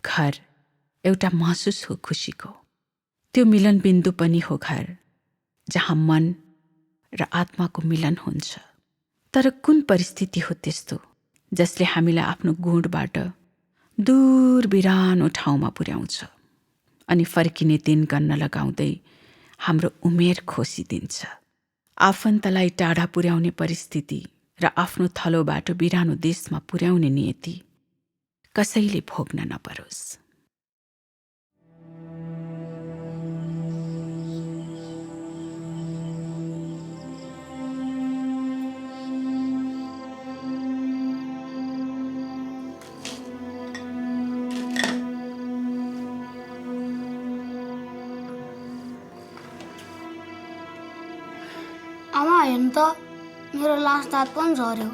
घर एउटा महसुस हो खुसीको। त्यो मिलन बिन्दु पनि हो घर, जहाँ मन र आत्माको मिलन हुन्छ। तर कुन परिस्थिति हो त्यस्तो जसले हामीलाई आफ्नो गुणबाट दूर बिरानो ठाउँमा पुर्याउँछ अनि फर्किने दिन गन्न लगाउँदै हाम्रो उमेर खोसिदिन्छ। आफन्तलाई टाढा पुर्याउने परिस्थिति र आफ्नो थलोबाट बिरानो देशमा पुर्याउने नियति कसैले भोग्न नपरोस्। आमा हेर्नु त, मेरो लास्ट दाँत पनि झर्यो।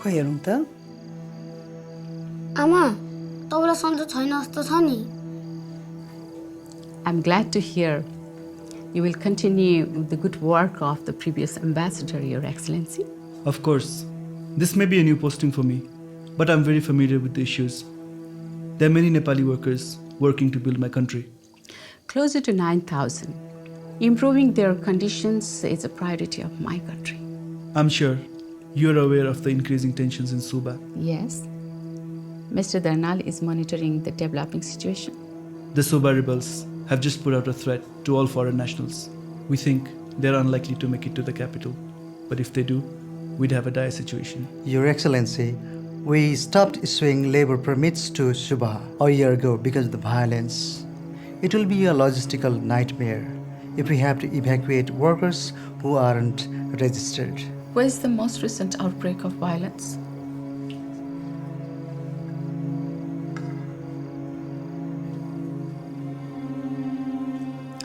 खोइ हेरौँ त। आमा, तपाईँलाई सन्चो छैन जस्तो छ नि। I'm glad to hear you will continue the good work of the previous ambassador, Your Excellency. Of course, this may be a new posting for me, but I'm very familiar with the issues. There are many Nepali workers working to build my country. Closer to 9,000. Improving their conditions is a priority of my country. I'm sure you're aware of the increasing tensions in Suba. Yes. Mr. Darnal is monitoring the developing situation. The Suba rebels have just put out a threat to all foreign nationals. We think they're unlikely to make it to the capital, but if they do, we'd have a dire situation. Your Excellency, we stopped issuing labor permits to Suba a year ago because of the violence. It will be a logistical nightmare if we have to evacuate workers who aren't registered. Where is the most recent outbreak of violence?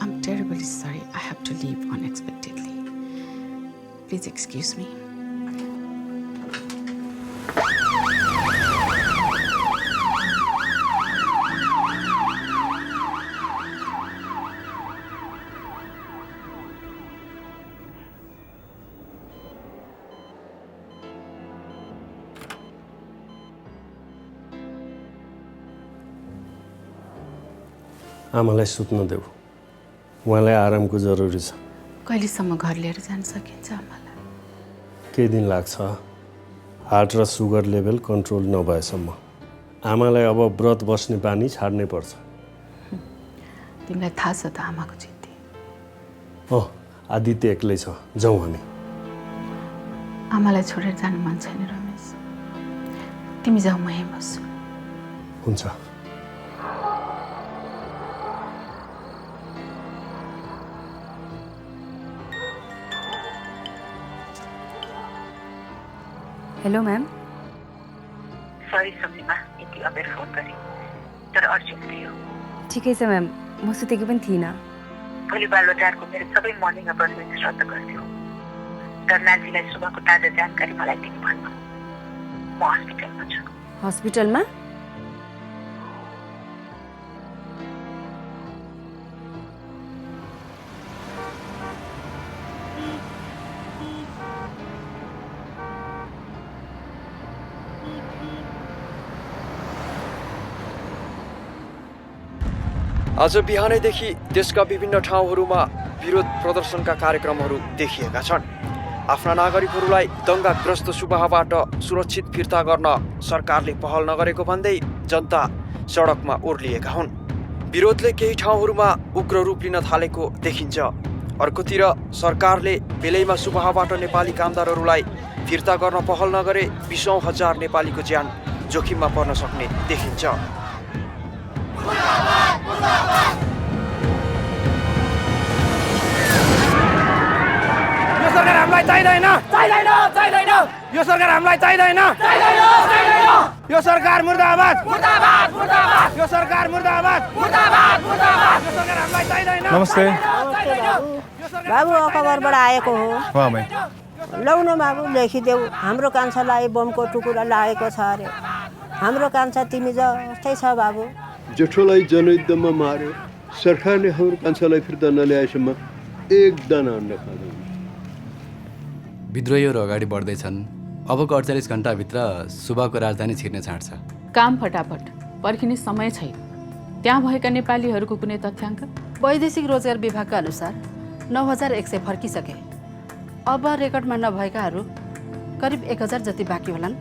I'm terribly sorry I have to leave unexpectedly. Please excuse me. आमालाई सुत्न देऊ, उहाँलाई Aramco जरुरी छ। कहिलेसम्म घर लिएर जान सकिन्छ आमालाई? केही दिन लाग्छ, हार्ट र सुगर लेभल कन्ट्रोल नभएसम्म। आमालाई अब व्रत बस्ने बानी छाड्नै पर्छ। तिमीलाई थाहा छ त आमाको चित्ती। आदित्य एक्लै छ, जाउँ हामी। आमालाई छोडेर जानु मन छैन रमेश, तिमी जाऊ, म यहीँ बस्छु। हुन्छ। Hello ma'am. सरी सब्जीमा यति अबेर फोन गरेँ, तर अर्जेन्ट थियो। ठिकै छ म्याम, म सुतेकी पनि थिइनँ। भोलि बालबजारको मेरो सबै मर्निङ अपोइन्टमेन्ट रद्द गरिदियो। दर्नालजीलाई सुबहको ताजा जानकारी मलाई दिनु भन्नु। म हस्पिटलमा छु। हस्पिटलमा? आज बिहानैदेखि देशका विभिन्न ठाउँहरूमा विरोध प्रदर्शनका कार्यक्रमहरू देखिएका छन्। आफ्ना नागरिकहरूलाई दङ्गाग्रस्त सुबाहबाट सुरक्षित फिर्ता गर्न सरकारले पहल नगरेको भन्दै जनता सडकमा ओर्लिएका हुन्। विरोधले केही ठाउँहरूमा उग्र रूप लिन थालेको देखिन्छ। अर्कोतिर सरकारले बेलैमा सुबाहबाट नेपाली कामदारहरूलाई फिर्ता गर्न पहल नगरे 20औं हजार नेपालीको ज्यान जोखिममा पर्न सक्ने देखिन्छ। यो सरकार हामीलाई चाहिँदैन, चाहिँदैन, चाहिँदैन। यो सरकार हामीलाई चाहिँदैन, चाहिँदैन, चाहिँदैन। यो सरकार मुर्दाबाद, मुर्दाबाद, मुर्दाबाद। यो सरकार मुर्दाबाद, मुर्दाबाद, मुर्दाबाद। यो सरकार हामीलाई चाहिँदैन। नमस्ते बाबु, अखबारबाट आएको हो। लौ न बाबु, लेखिदेऊ। हाम्रो कान्छालाई बमको टुकुरा लागेको छ अरे। हाम्रो कान्छा तिमी जस्तै छ बाबु। जेठोलाई जनयुद्धमा मार्यो, सरकारले हाम्रो कान्छालाई फिर्ता नल्याएसम्म एक दाना अन्न खाँदैन। विद्रोहीहरू अगाडि बढ्दैछन्। अबको 48 घण्टाभित्र सुबाको राजधानी छिर्ने चाड छ। काम फटाफट। पर्खिने समय छैन। त्यहाँ भएका नेपालीहरूको कुनै तथ्याङ्क? वैदेशिक रोजगार विभागका अनुसार 9100 फर्किसके। अब रेकर्डमा नभएकाहरू करिब 1000 जति बाँकी होलान्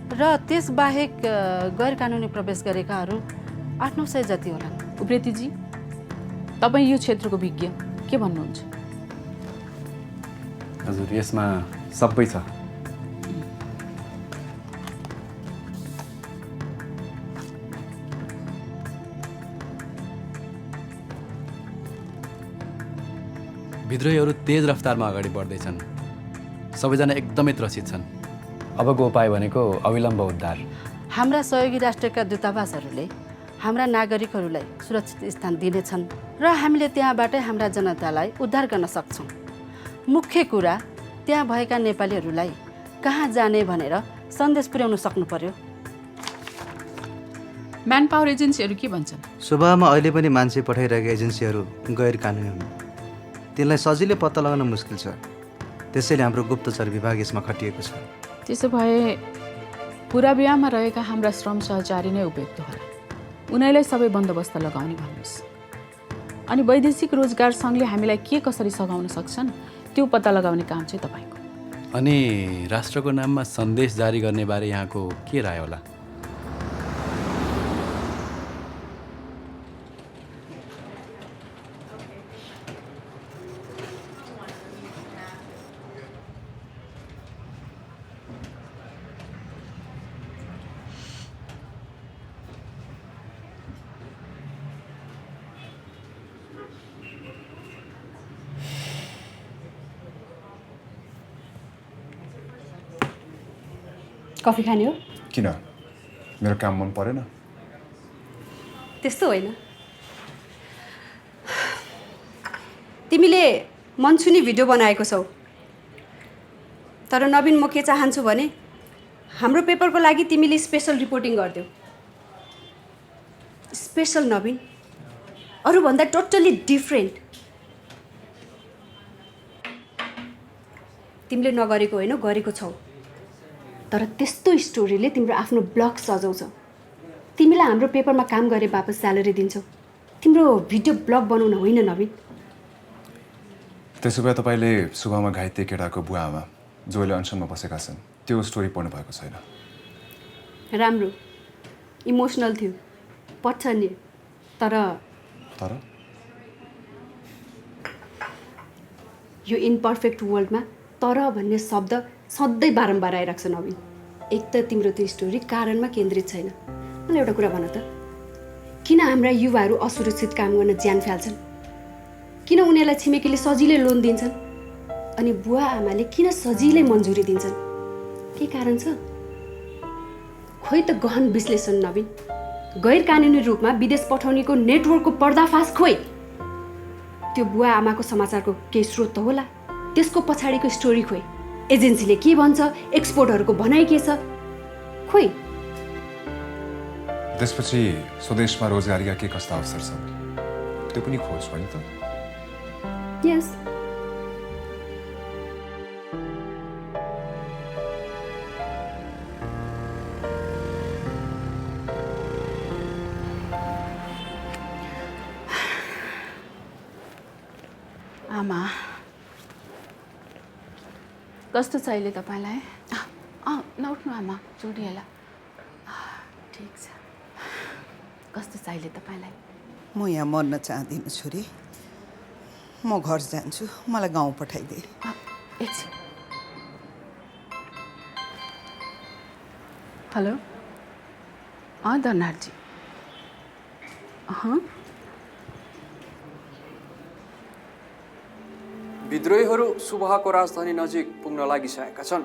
र त्यसबाहेक गैर कानुनी प्रवेश गरेकाहरू 800-900 जति होलान्। उप्रेतीजी, तपाईँ यो क्षेत्रको विज्ञ, के भन्नुहुन्छ? हजुर, यसमा सबै छ। विद्रोहीहरू तेज रफ्तारमा अगाडि बढ्दैछन्। सबैजना एकदमै त्रसित छन्। अबको उपाय भनेको अविलम्ब उद्धार। हाम्रा सहयोगी राष्ट्रका दूतावासहरूले हाम्रा नागरिकहरूलाई सुरक्षित स्थान दिनेछन् र हामीले त्यहाँबाटै हाम्रा जनतालाई उद्धार गर्न सक्छौँ। मुख्य कुरा त्यहाँ भएका नेपालीहरूलाई कहाँ जाने भनेर सन्देश पुर्याउन सक्नु पर्यो। म्यान पावर एजेन्सीहरू के भन्छन्? सुभामा अहिले पनि मान्छे पठाइरहेका एजेन्सीहरू गैर कानुनी हुन्। त्यसलाई सजिलै पत्ता लगाउन मुस्किल छ। त्यसैले हाम्रो गुप्तचर विभाग यसमा खटिएको छ। त्यसो भए पुराबियामा रहेका हाम्रा श्रम सहचारी नै उपयुक्त होला। उनीहरूलाई सबै बन्दोबस्त लगाउने भन्नुहोस्। अनि वैदेशिक रोजगार सङ्घले हामीलाई के कसरी सघाउन सक्छन् त्यो पत्ता लगाउने काम चाहिँ तपाईँको। अनि राष्ट्रको नाममा सन्देश जारी गर्ने बारे यहाँको के राय होला? कफी खाने हो? किन? मेरो काम मन परेन? त्यस्तो होइन। तिमीले मनसुनी भिडियो बनाएको छौ, तर नवीन म के चाहन्छु भने हाम्रो पेपरको लागि तिमीले स्पेसल रिपोर्टिङ गरिदेऊ। स्पेसल नवीन, अरूभन्दा टोटल्ली डिफ्रेन्ट। तिमीले नगरेको होइन, गरेको छौ। तर त्यस्तो स्टोरीले तिम्रो आफ्नो ब्लग सजाउँछ। तिमीलाई हाम्रो पेपरमा काम गरे वापस स्यालेरी दिन्छौ। तिम्रो भिडियो ब्लग बनाउन होइन नवीन। त्यसो भए तपाईँले सुभामा घाइते केटाको बुवा आमा जोले अनसनमा बसेका छन् त्यो स्टोरी पढ्नु भएको छैन? राम्रो इमोसनल थियो, पछाडि। तर यो इम्पर्फेक्ट वर्ल्डमा तर भन्ने शब्द सधैँ बारम्बार आइरहेको छ नवीन। एक त तिम्रो त्यो स्टोरी कारणमा केन्द्रित छैन। मलाई एउटा कुरा भन त, किन हाम्रा युवाहरू असुरक्षित काम गर्न ज्यान फाल्छन्? किन उनीहरूलाई छिमेकीले सजिलै लोन दिन्छन्? अनि बुवा आमाले किन सजिलै मन्जुरी दिन्छन्? के कारण छ? खोइ त गहन विश्लेषण नवीन। गैर कानुनी रूपमा विदेश पठाउनेको नेटवर्कको पर्दाफास खोइ। त्यो बुवा आमाको समाचारको केही स्रोत त होला, त्यसको पछाडिको स्टोरी खोइ। एजेन्सीले के भन्छ, एक्सपोर्टहरूको भनाइ के छ, खोइ। त्यसपछि स्वदेशमा रोजगारीका के कस्ता अवसर छन् त्यो पनि खोज होइन त? यस। आमा, कस्तो छ अहिले तपाईँलाई? नउठ्नु आमा, जोडिएला। ठिक छ। कस्तो छ अहिले तपाईँलाई? म यहाँ मर्न चाहदिनँ छोरी। म घर जान्छु, मलाई गाउँ पठाइदे। एकछिन। हेलो, दर्नालजी। विद्रोहीहरू सुबाको राजधानी नजिक पुग्न लागिसकेका छन्।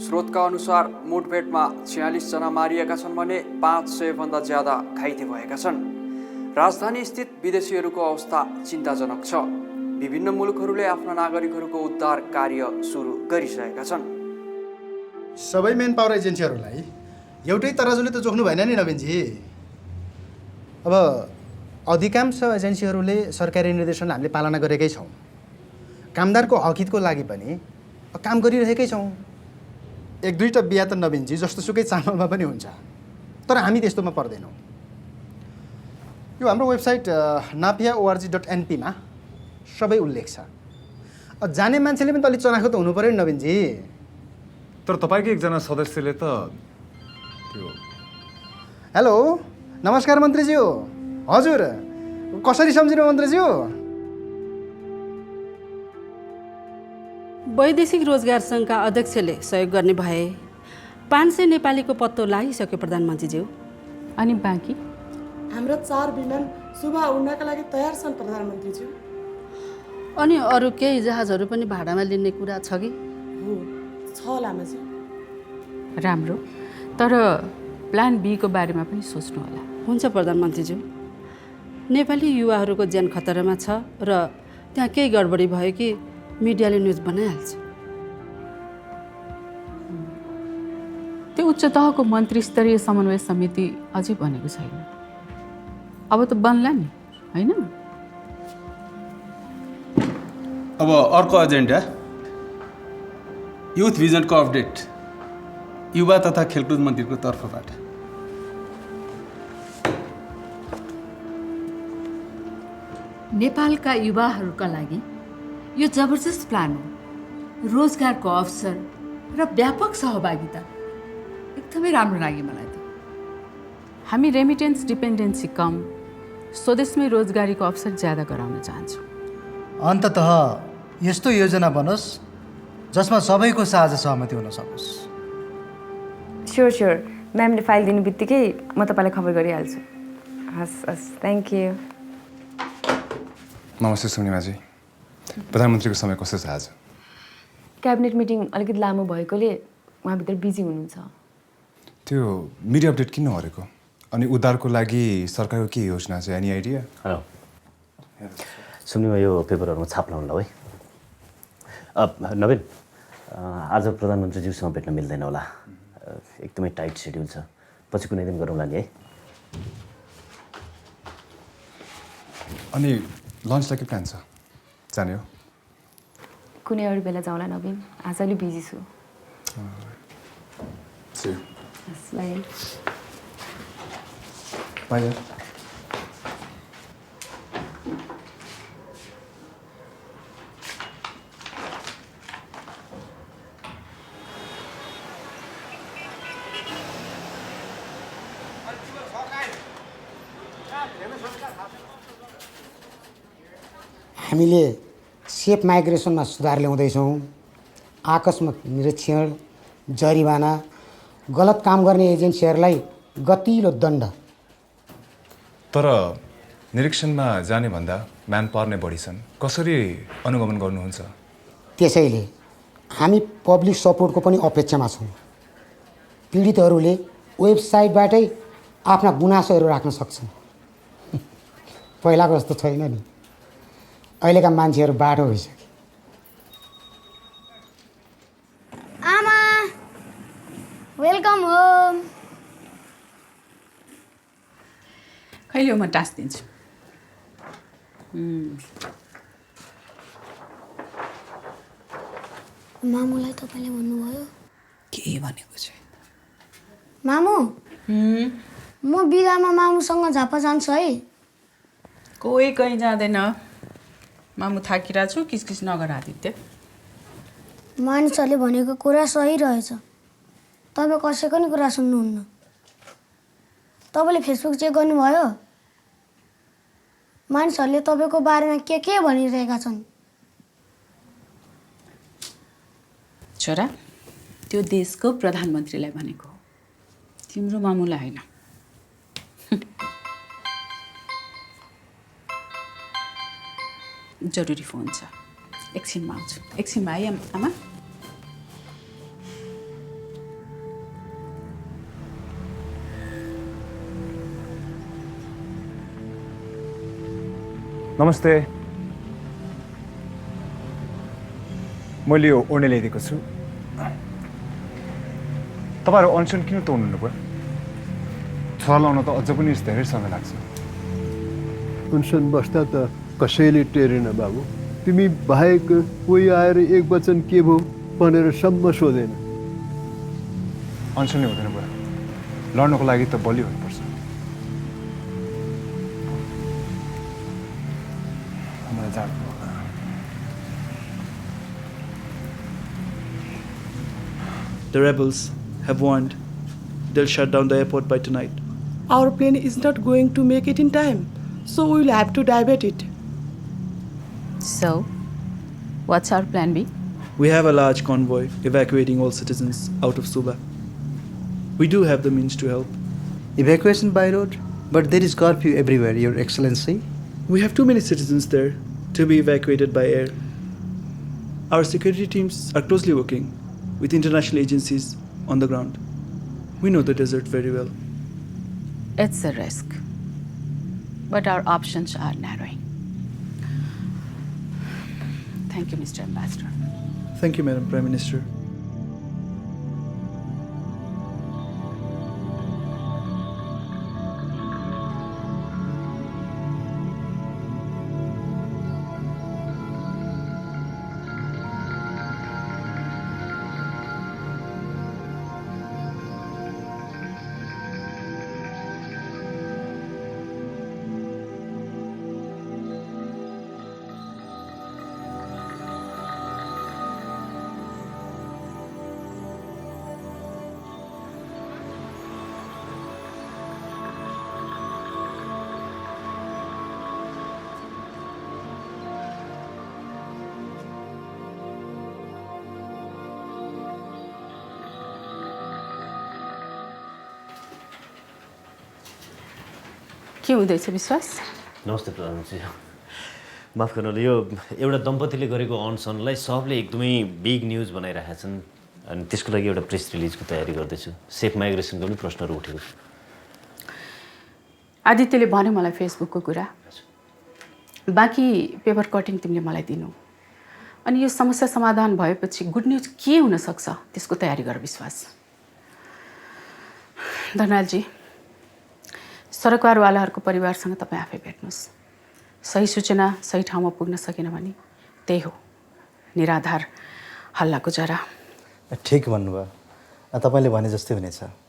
स्रोतका अनुसार मुठभेडमा 46 जना मारिएका छन् भने 500 भन्दा ज्यादा घाइते भएका छन्। राजधानी स्थित विदेशीहरूको अवस्था चिन्ताजनक छ। विभिन्न मुलुकहरूले आफ्ना नागरिकहरूको उद्धार कार्य सुरु गरिसकेका छन्। सबै मेन पावर एजेन्सीहरूलाई एउटै तराजुले त जोख्नु भएन नि नवीनजी। अब अधिकांश एजेन्सीहरूले सरकारी निर्देशन हामीले पालना गरेकै छौँ। कामदारको हकितको लागि पनि काम गरिरहेकै छौँ। एक दुईवटा बिहा त नवीनजी जस्तो सुकै चामलमा पनि हुन्छ। तर हामी त्यस्तोमा पर्दैनौँ। यो हाम्रो वेबसाइट napia.org.np मा सबै उल्लेख छ। जाने मान्छेले पनि त अलिक चनाखो त हुनु पऱ्यो नि नवीनजी। तर तपाईँकै एकजना सदस्यले त त्यो हेलो नमस्कार मन्त्रीज्यू। हजुर कसरी सम्झिनु मन्त्रीज्यू? वैदेशिक रोजगार सङ्घका अध्यक्षले सहयोग गर्ने भए 500 नेपालीको पत्तो लागिसक्यो प्रधानमन्त्रीज्यू। अनि बाँकी हाम्रो 4 विमान सुबह उड्नका लागि तयार छन् प्रधानमन्त्रीज्यू। अनि अरू केही जहाजहरू पनि भाडामा लिने कुरा छ कि? हो छ लामाजी। राम्रो, तर प्लान बी को बारेमा पनि सोच्नु होला। हुन्छ प्रधानमन्त्रीज्यू। नेपाली युवाहरूको ज्यान खतरामा छ र त्यहाँ केही गडबडी भयो कि मिडियाले न्युज बनाइहाल्छ। त्यो उच्च तहको मन्त्री स्तरीय समन्वय समिति अझै बनेको छैन। अब त बन्ला नि, होइन? अब अर्को एजेन्डा युथ भिजनको अपडेट युवा तथा खेलकुद मन्त्रीको तर्फबाट। नेपालका युवाहरूका लागि यो जबरजस्त प्लान हो। रोजगारको अवसर र व्यापक सहभागिता एकदमै राम्रो लाग्यो मलाई त। हामी रेमिटेन्स डिपेन्डेन्सी कम, स्वदेशमै रोजगारीको अवसर ज्यादा गराउन चाहन्छौँ। अन्ततः यस्तो योजना बनोस् जसमा सबैको साझा सहमति हुन सकोस्। स्योर स्योर, म्यामले फाइल दिनु बित्तिकै म तपाईँलाई खबर गरिहाल्छु। हस् हस्, थ्याङ्क यू। नमस्ते सुनिमाजी, प्रधानमन्त्रीको समय कस्तो छ आज? क्याबिनेट मिटिङ अलिकति लामो भएकोले उहाँभित्र बिजी हुनुहुन्छ। त्यो मिडिया अपडेट किन नगरेको? अनि उद्धारको लागि सरकारको के योजना छ? Any idea? हेलो सुन्नुमा यो पेपरहरूमा छाप लाउनु ल है। नवीन, आज प्रधानमन्त्रीज्यूसँग भेट्न मिल्दैन होला, एकदमै टाइट सेड्युल छ। पछि कुनै दिन गरौँला नि है। अनि लन्चलाई के प्लान छ? जाने हो? कुनै अरू बेला जाउँला नवीन, आज अलि बिजी छु। बाई। हामीले सेफ माइग्रेसनमा सुधार ल्याउँदैछौँ। आकस्मिक निरीक्षण, जरिवाना, गलत काम गर्ने एजेन्सीहरूलाई गतिलो दण्ड। तर निरीक्षणमा जाने भन्दा म्यान पावर नै बढी छन्, कसरी अनुगमन गर्नुहुन्छ? त्यसैले हामी पब्लिक सपोर्टको पनि अपेक्षामा छौँ। पीडितहरूले वेबसाइटबाटै आफ्ना गुनासोहरू राख्न सक्छन्। पहिलाको जस्तो छैन नि, अहिलेका मान्छेहरू बाटो भइसके। आमा वेलकम होम। कहिले म टास्क दिन्छु। मामुलाई तपाईँले भन्नुभयो? के भनेको छैन। मामु म बिदामा मामुसँग झापा जान्छु है। कोही कहीँ जाँदैन। मामु थाकिरहेको छु, किसकिस नगर आदित्य। मानिसहरूले भनेको कुरा सही रहेछ, तपाईँ कसैको नि कुरा सुन्नुहुन्न। तपाईँले फेसबुक चेक गर्नुभयो? मानिसहरूले तपाईँको बारेमा के भनिरहेका छन्। छोरा, त्यो देशको प्रधानमन्त्रीलाई भनेको, तिम्रो मामुलाई होइन। जरुरी फोन छ, एकछिनमा आउँछु। एकछिनमा आइ आमा। नमस्ते, मैले यो ओर्ने ल्याइदिएको छु। तपाईँहरू अनसन किन तोड्नु भयो? छोरा लाउन त अझ पनि धेरै समय लाग्छ। अनसन बस्दा त कसैले टेरेन बाबु। तिमी बाहेक कोही आएर एक वचन के भो भनेर सम्म सोधेन। अनसनले हुँदैन भयो। लड्नको लागि त बलियो हुनुपर्छ। मलाई जानु होला। The rebels have warned they'll shut down the airport by tonight. Our plane is not going to make it in time, so we'll have to divert it. So, what's our plan B? We have a large convoy evacuating all citizens out of Suba. We do have the means to help. Evacuation by road? But there is curfew everywhere, Your Excellency. We have too many citizens there to be evacuated by air. Our security teams are closely working with international agencies on the ground. We know the desert very well. It's a risk, but our options are narrowing. Thank you, Mr. Ambassador. Thank you, Madam Prime Minister. के हुँदैछ विश्वास? नमस्ते प्रधानमन्त्री। माफ गर्नुहोला, यो एउटा दम्पतिले गरेको अनसनलाई सबले एकदमै बिग न्युज बनाइरहेका छन् अनि त्यसको लागि एउटा प्रेस रिलिजको तयारी गर्दैछु। सेफ माइग्रेसनको पनि प्रश्नहरू उठेको छ। आदित्यले भन्यो मलाई फेसबुकको कुरा, बाँकी पेपर कटिङ तिमीले मलाई दिनु, अनि यो समस्या समाधान भएपछि गुड न्युज के हुनसक्छ त्यसको तयारी गर विश्वास। धनराजजी, सडकवारवालाहरूको परिवारसँग तपाईँ आफै भेट्नुहोस्। सही सूचना सही ठाउँमा पुग्न सकेन भने त्यही हो निराधार हल्लाको जरा। ठिक भन्नुभयो, तपाईँले भने जस्तै हुनेछ।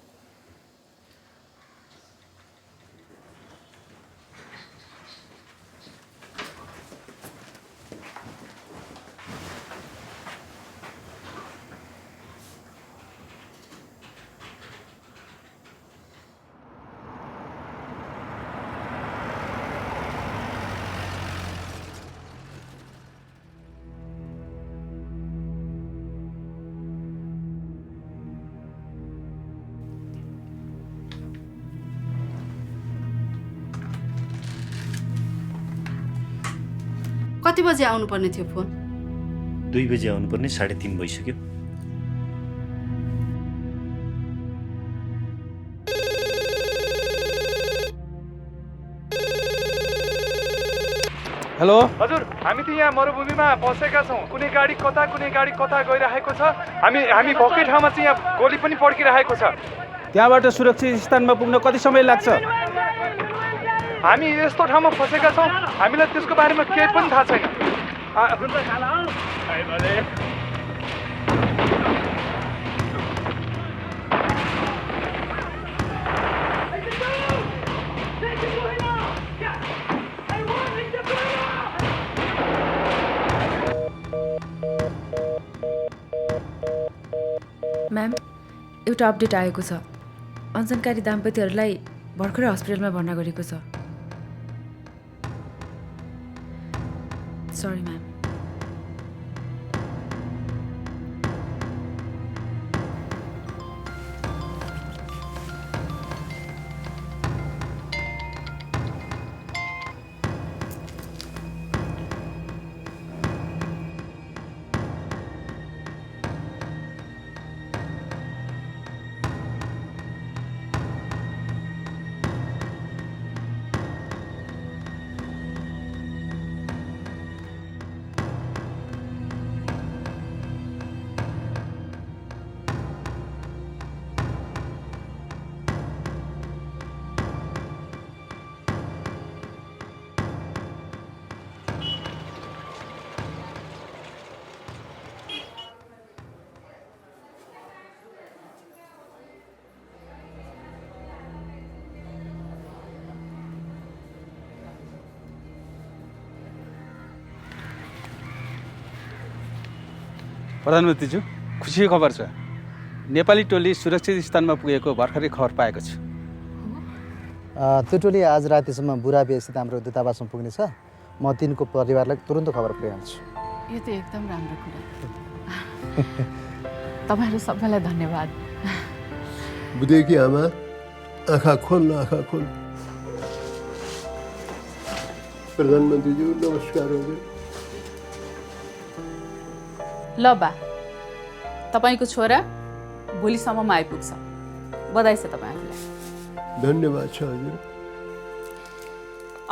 कति बजे आउनुपर्ने थियो फोन? 2 बजे आउनुपर्ने, 3:30 भइसक्यो। हेलो हजुर, हामी त यहाँ मरुभूमिमा बसेका छौँ। कुनै गाडी कता गइरहेको छ। हामी भएकै ठाउँमा चाहिँ यहाँ गोली पनि पड्किरहेको छ। त्यहाँबाट सुरक्षित स्थानमा पुग्न कति समय लाग्छ? हामी यस्तो ठाउँमा फसेका छौँ, हामीलाई त्यसको बारेमा केही पनि थाहा छैन। म्याम, एउटा अपडेट आएको छ। अञ्चनकारी दाम्पत्यहरूलाई भर्खरै हस्पिटलमा भर्ना गरेको छ। Sorry ma'am. प्रधानमन्त्रीज्यू, खुसीको खबर छ। नेपाली टोली सुरक्षित स्थानमा पुगेको भर्खरै खबर पाएको छु। त्यो टोली आज रातिसम्म बुराबेस्थित हाम्रो दूतावासमा पुग्नेछ। म तिनको परिवारलाई तुरुन्त खबर पुर्याउँछु। यो त एकदम राम्रो कुरा। तपाईँहरू सबैलाई धन्यवाद। बुद्धेकी आमा, आँखा खोल न, आँखा खोल। प्रधानमन्त्रीज्यू नमस्कार हजुर। ल बा, तपाईँको छोरा भोलिसम्ममा आइपुग्छ। बधाई छ तपाईँहरूलाई। धन्यवाद छ हजुर।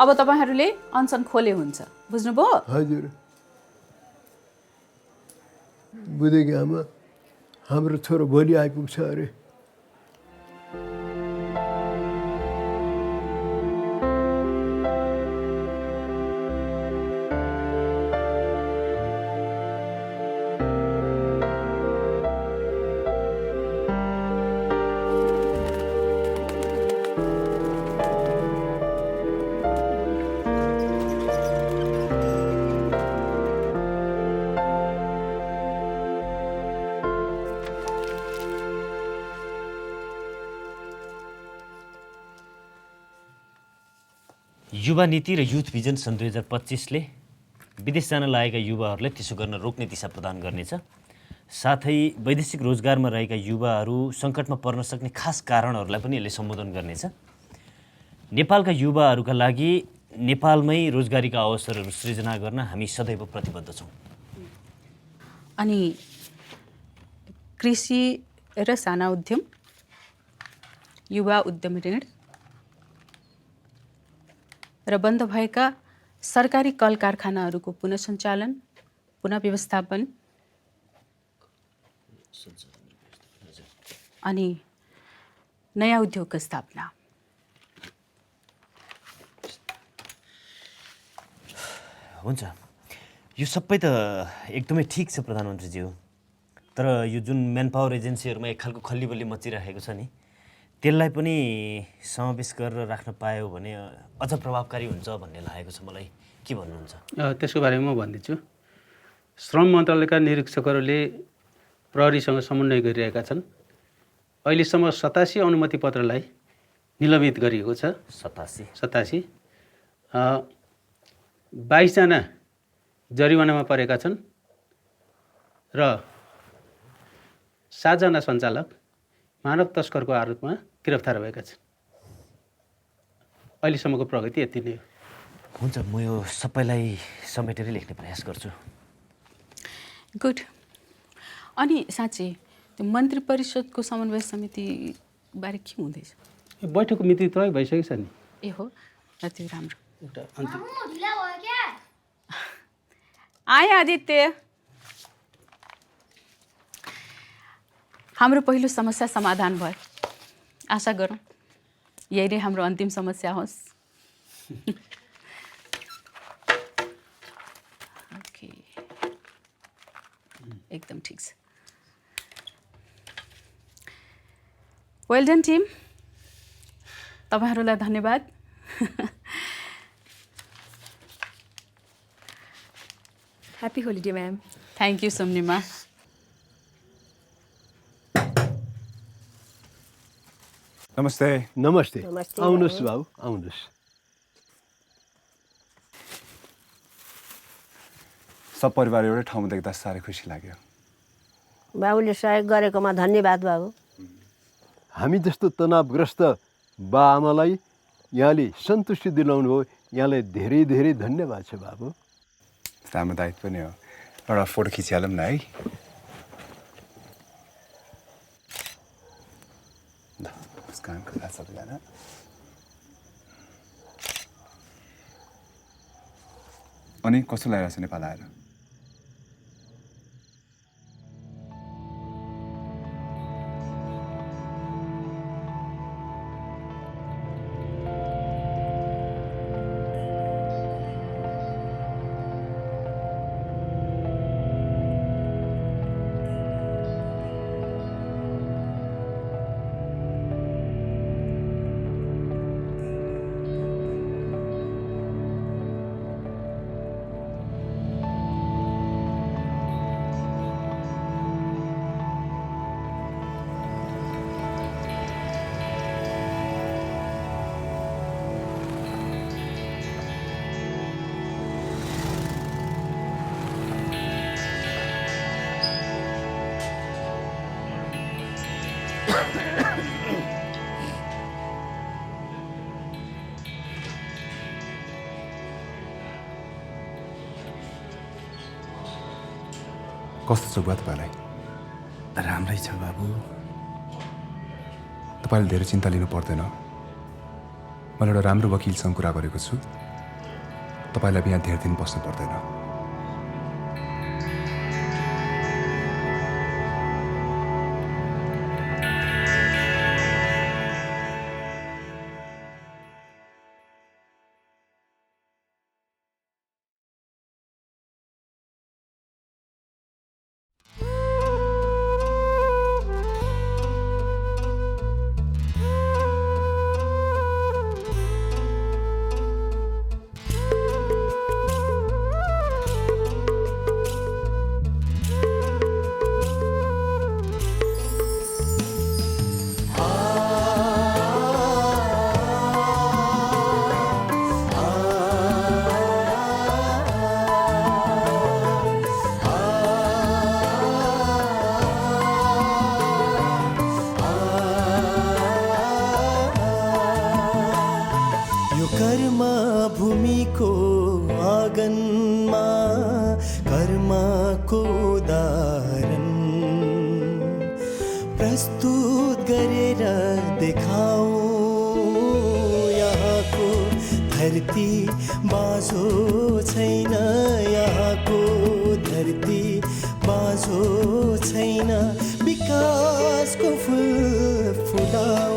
अब तपाईँहरूले अनसन खोले हुन्छ, बुझ्नुभयो? हजुर। बुझेकी आमा, हाम्रो छोरो भोलि आइपुग्छ अरे। युवा नीति र युथ भिजन सन् 2025ले विदेश जान लागेका युवाहरूलाई त्यसो गर्न रोक्ने दिशा प्रदान गर्नेछ। साथै वैदेशिक रोजगारमा रहेका युवाहरू सङ्कटमा पर्न सक्ने खास कारणहरूलाई पनि यसले सम्बोधन गर्नेछ। नेपालका युवाहरूका लागि नेपालमै रोजगारीका अवसरहरू सृजना गर्न हामी सदैव प्रतिबद्ध छौँ। अनि कृषि र साना उद्यम, युवा उद्यम ऋण र बन्द भएका सरकारी कल कारखानाहरूको पुनः सञ्चालन, पुनः व्यवस्थापन अनि नयाँ उद्योगको स्थापना। हुन्छ, यो सबै त एकदमै ठिक छ प्रधानमन्त्रीज्यू, तर यो जुन म्यान पावर एजेन्सीहरूमा एक खालको खल्लीबल्ली मचिरहेको छ नि, त्यसलाई पनि समावेश गरेर राख्न पायो भने अझ प्रभावकारी हुन्छ भन्ने लागेको छ मलाई। के भन्नुहुन्छ? त्यसको बारेमा म भनिदिन्छु। श्रम मन्त्रालयका निरीक्षकहरूले प्रहरीसँग समन्वय गरिरहेका छन्। अहिलेसम्म 87 अनुमति पत्रलाई निलम्बित गरिएको छ। 87 22 जना जरिवानामा परेका छन् र 7 जना सञ्चालक मानव तस्करको आरोपमा गिरफ्तार भएका छन्। अहिलेसम्मको प्रगति यति नै हो। हुन्छ, म यो सबैलाई समेटेरै लेख्ने प्रयास गर्छु। गुड। अनि साँच्चै त्यो मन्त्री परिषदको समन्वय समिति बारे के हुँदैछ? बैठकको मिति तय भइसकेको छ नि। ए हो, त्यो राम्रो। एउटा अन्तिम आए आदित्य, हाम्रो पहिलो समस्या समाधान भयो। आशा गरौँ यही नै हाम्रो अन्तिम समस्या होस्। ओके, एकदम ठिक छ। वेल डन टिम, तपाईँहरूलाई धन्यवाद। Happy holiday ma'am. Thank you Samnima. नमस्ते। नमस्ते। आउनुहोस् बाबु, आउनुहोस्। सब परिवार एउटै ठाउँमा देख्दा साह्रै खुसी लाग्यो। बाबुले सहयोग गरेकोमा धन्यवाद बाबु। हामी जस्तो तनावग्रस्त बा आमालाई यहाँले सन्तुष्टि दिलाउनु हो, यहाँलाई धेरै धेरै धन्यवाद छ बाबु। राम्रो दायित्व पनि हो। एउटा फोटो खिचिहालौँ न है। सबैजना अनि कस्तो लागिरहेको छ नेपाल आएर? कस्तो छ बुवा तपाईँलाई? राम्रै छ बाबु। तपाईँले धेरै चिन्ता लिनु पर्दैन। मैले एउटा राम्रो वकिलसँग कुरा गरेको छु। तपाईँलाई यहाँ धेरै दिन बस्नु पर्दैन। भूमिको आँगनमा कर्मको उदाहरण प्रस्तुत गरेर देखाऊ। यहाँको धरती बाँझो छैन, यहाँको धरती बाँझो छैन, विकासको फुल फुटाऊ।